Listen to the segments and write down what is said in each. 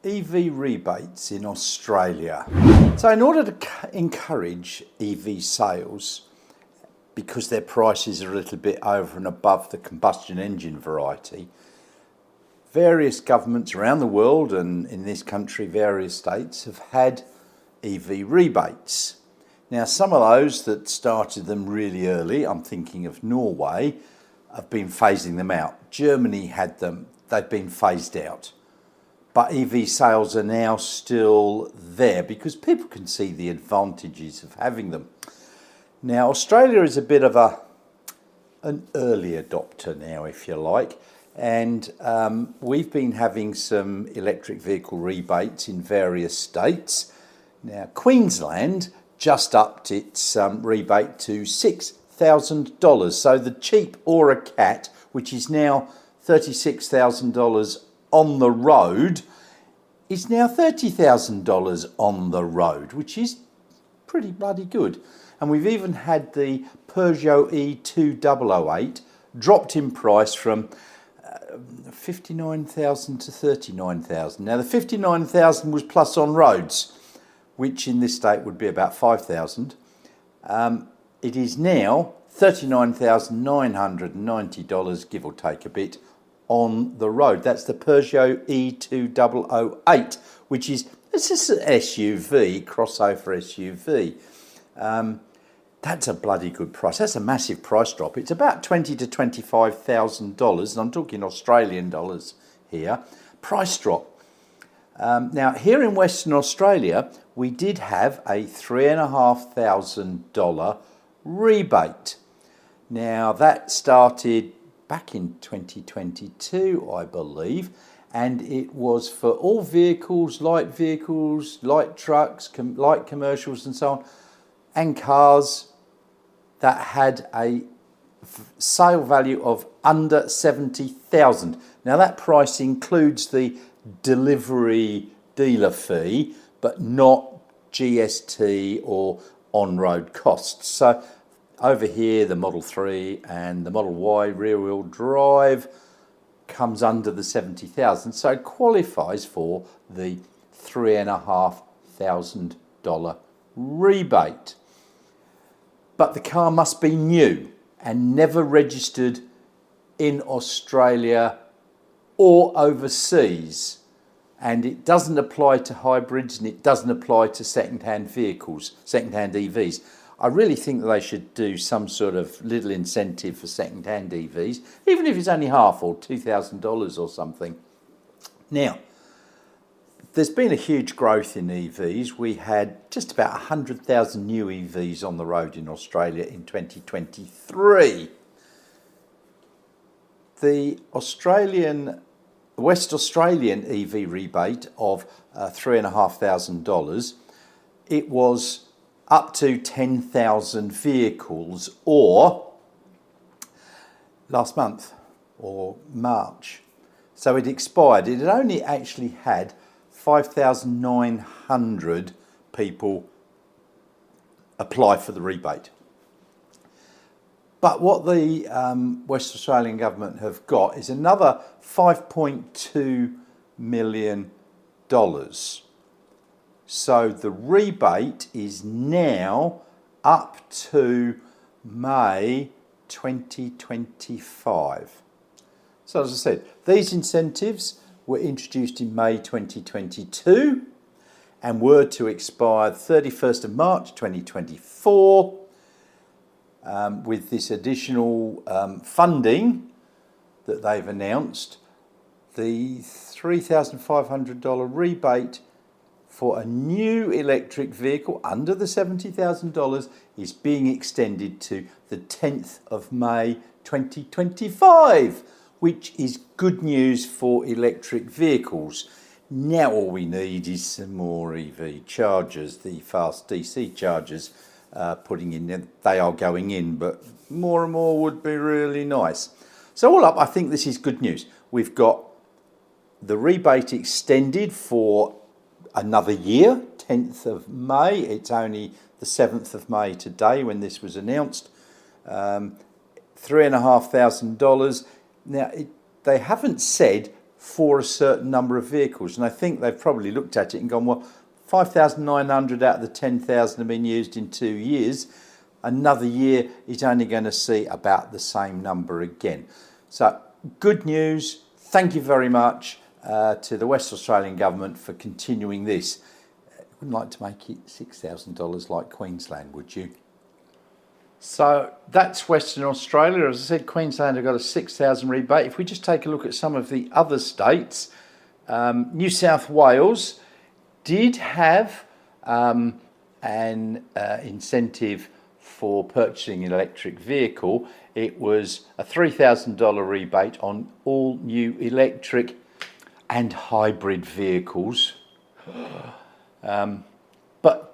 EV rebates in Australia. So in order to encourage EV sales, because their prices are a little bit over and above the combustion engine variety, various governments around the world and in this country, various states have had EV rebates. Now, some of those that started them really early, I'm thinking of Norway, have been phasing them out. Germany had them, they've been phased out. But EV sales are now still there because people can see the advantages of having them. Now, Australia is a bit of an early adopter now, if you like, and we've been having some electric vehicle rebates in various states. Now, Queensland just upped its rebate to $6,000. So the cheap Aura Cat, which is now $36,000 on the road, is now $30,000 on the road, which is pretty bloody good. And we've even had the Peugeot E2008 dropped in price from $59,000 to $39,000. Now the $59,000 was plus on roads, which in this state would be about $5,000. It is now $39,990, give or take a bit, on the road. That's the Peugeot E2008, which is, it's just an SUV, crossover SUV. That's a bloody good price. That's a massive price drop. It's about $20,000 to $25,000, and I'm talking Australian dollars here. Price drop. Now, here in Western Australia, we did have a $3,500 rebate. Now, that started back in 2022, I believe, and it was for all vehicles, light trucks, light commercials and so on, and cars that had a sale value of under 70,000. Now that price includes the delivery dealer fee, but not GST or on-road costs. So over here, the Model 3 and the Model Y rear-wheel drive comes under the 70,000, so it qualifies for the $3,500 rebate. But the car must be new and never registered in Australia or overseas. And it doesn't apply to hybrids, and it doesn't apply to second-hand vehicles, second-hand EVs. I really think that they should do some sort of little incentive for second-hand EVs, even if it's only half or $2,000 or something. Now, there's been a huge growth in EVs. We had just about 100,000 new EVs on the road in Australia in 2023. The West Australian EV rebate of $3,500, it was up to 10,000 vehicles, or last month or March. So it expired. It had only actually had 5,900 people apply for the rebate. But what the West Australian government have got is another $5.2 million. So the rebate is now up to May 2025. So as I said, these incentives were introduced in May 2022 and were to expire 31st of March 2024. With this additional funding that they've announced, the $3,500 rebate for a new electric vehicle under the $70,000 is being extended to the 10th of May 2025, which is good news for electric vehicles. Now all we need is some more EV chargers, the fast DC chargers putting in. They are going in, but more and more would be really nice. So all up, I think this is good news. We've got the rebate extended for another year, 10th of May. It's only the 7th of May today when this was announced. $3,500. Now, they haven't said for a certain number of vehicles. And I think they've probably looked at it and gone, well, 5,900 out of the 10,000 have been used in 2 years. Another year is only going to see about the same number again. So good news. Thank you very much to the West Australian Government for continuing this. Wouldn't like to make it $6,000 like Queensland, would you? So that's Western Australia. As I said, Queensland have got a 6,000 rebate. If we just take a look at some of the other states, New South Wales did have an incentive for purchasing an electric vehicle. It was a $3,000 rebate on all new electric and hybrid vehicles. But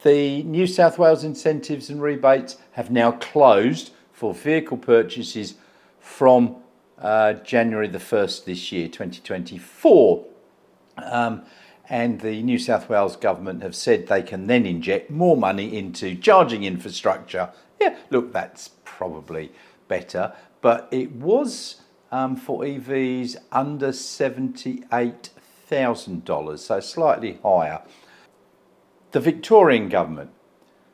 the New South Wales incentives and rebates have now closed for vehicle purchases from January the 1st this year, 2024. And the New South Wales government have said they can then inject more money into charging infrastructure. Yeah, look, that's probably better. But it was for EVs under $78,000, so slightly higher. The Victorian government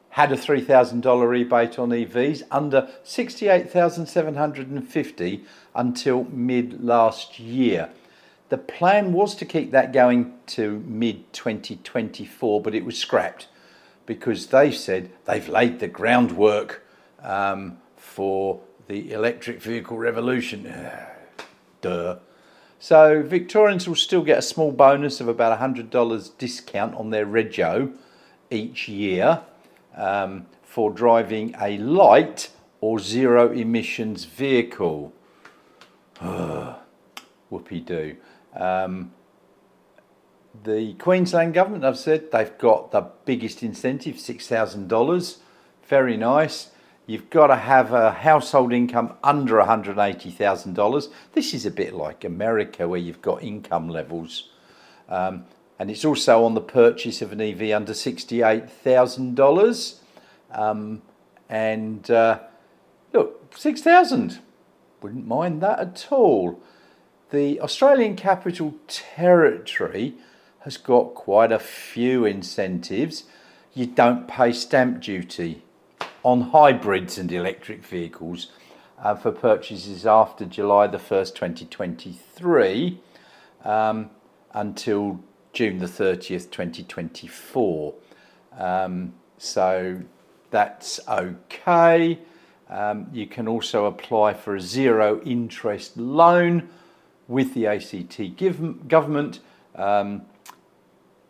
had a $3,000 rebate on EVs under $68,750 until mid last year. The plan was to keep that going to mid-2024, but it was scrapped because they said they've laid the groundwork for the electric vehicle revolution. Duh. So Victorians will still get a small bonus of about $100 discount on their rego each year for driving a light or zero emissions vehicle. Whoopie-doo. The Queensland government, I've said, they've got the biggest incentive, $6,000. Very nice. You've got to have a household income under $180,000. This is a bit like America, where you've got income levels. And it's also on the purchase of an EV under $68,000. Look, 6,000. Wouldn't mind that at all. The Australian Capital Territory has got quite a few incentives. You don't pay stamp duty on hybrids and electric vehicles for purchases after July the 1st, 2023 until June the 30th, 2024. So that's okay. You can also apply for a zero interest loan with the ACT government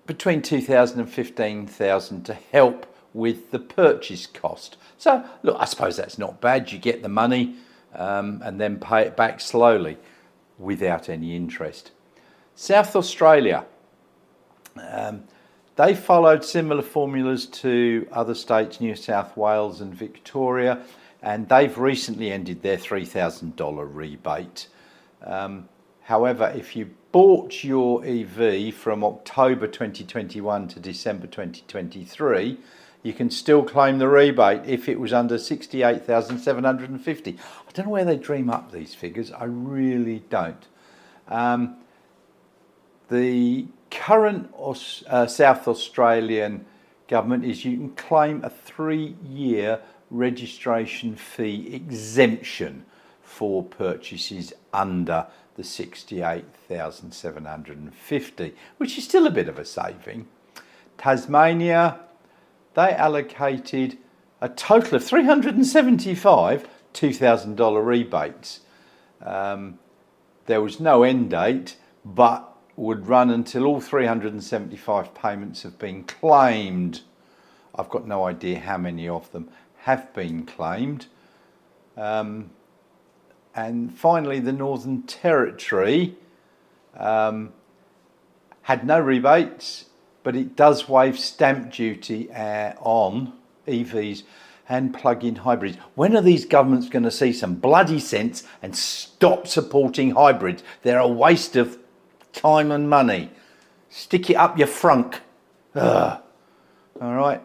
between $2,000 and $15,000 to help with the purchase cost. So look, I suppose that's not bad. You get the money and then pay it back slowly without any interest. South Australia, they followed similar formulas to other states, New South Wales and Victoria, and they've recently ended their $3,000 rebate. However, if you bought your EV from October 2021 to December 2023, you can still claim the rebate if it was under $68,750. I don't know where they dream up these figures. I really don't. The current South Australian government is you can claim a 3-year registration fee exemption for purchases under the $68,750, which is still a bit of a saving. Tasmania, they allocated a total of 375 $2,000 rebates. There was no end date, but would run until all 375 payments have been claimed. I've got no idea how many of them have been claimed. And finally, the Northern Territory had no rebates, but it does waive stamp duty on EVs and plug-in hybrids. When are these governments going to see some bloody sense and stop supporting hybrids? They're a waste of time and money. Stick it up your frunk. Ugh. All right.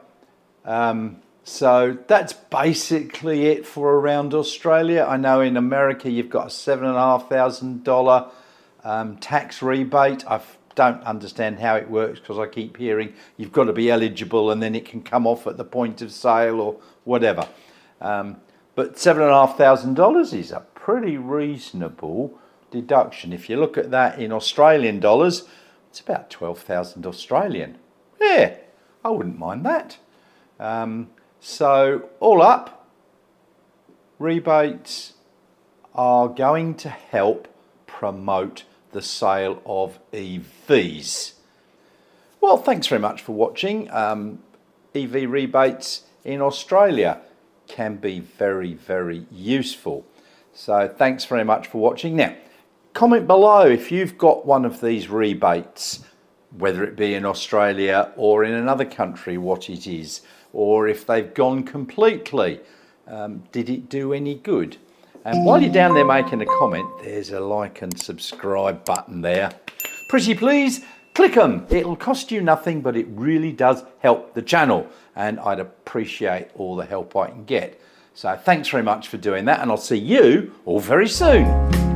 So that's basically it for around Australia. I know in America you've got a $7,500 Tax rebate, I don't understand how it works because I keep hearing you've got to be eligible and then it can come off at the point of sale or whatever. But $7,500 is a pretty reasonable deduction. If you look at that in Australian dollars, it's about 12,000 Australian. Yeah, I wouldn't mind that. So all up, rebates are going to help promote the sale of EVs. Well, thanks very much for watching. EV rebates in Australia can be very, very useful. So thanks very much for watching. Now, comment below if you've got one of these rebates, whether it be in Australia or in another country, what it is, or if they've gone completely. Did it do any good? And while you're down there making a comment, there's a like and subscribe button there. Pretty please, click them. It'll cost you nothing, but it really does help the channel. And I'd appreciate all the help I can get. So thanks very much for doing that, and I'll see you all very soon.